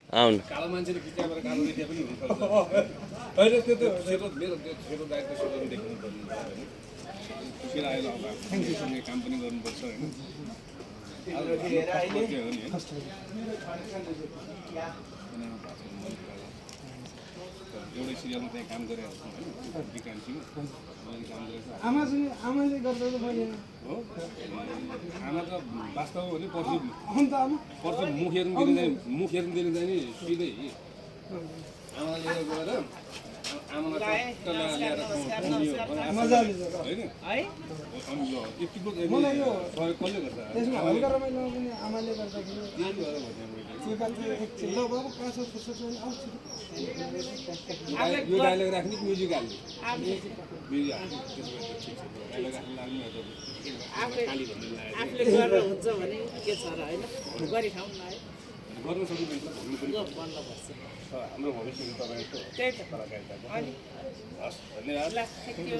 आउनु कालो मान्छेले खिचाएर कालो देखिए पनि हुनसक्छ होइन त्यो त सेतो मेरो सेतो दायित्व सेतो देख्नु पर्ने होइन सिधा आएर अब सँगै काम पनि गर्नुपर्छ होइन हो नि एउटै सिरियलमा त्यहाँ काम गरेको छु होइन विकान्तसिंह काम गरेको आमाले गर्दा त मैले हो आमा त वास्तवमा भने पर्सि मुख हेर्नु दिनु चाहिँ नि सिधै आमाले लिएर गएर आमालाई ल्याएर मजाले होइन यतिको मलाई यो सहयोग कसले गर्छ त्यसमा हल्का रमाइलो पनि आमाले गर्दाखेरि त्यही भएर भने त्यो बाटो एकछिन ल बाबु काँचो फुर्सद छैन आउँछ यो डायलग राख्ने कि म्युजिक हाल्ने म्युजिक हाल्ने त्यसमा ठिक छ डायलग हाल्नु लाग्नु आफूले गरेर हुन्छ भने के छ र होइन गरिखाउँ न है गर्न सकिँदैन भन्नु पनि बन्नुपर्छ हाम्रो भविष्य तपाईँको त्यही त कलाकारिताको अनि हस् धन्यवाद ल थ्याङ्क यू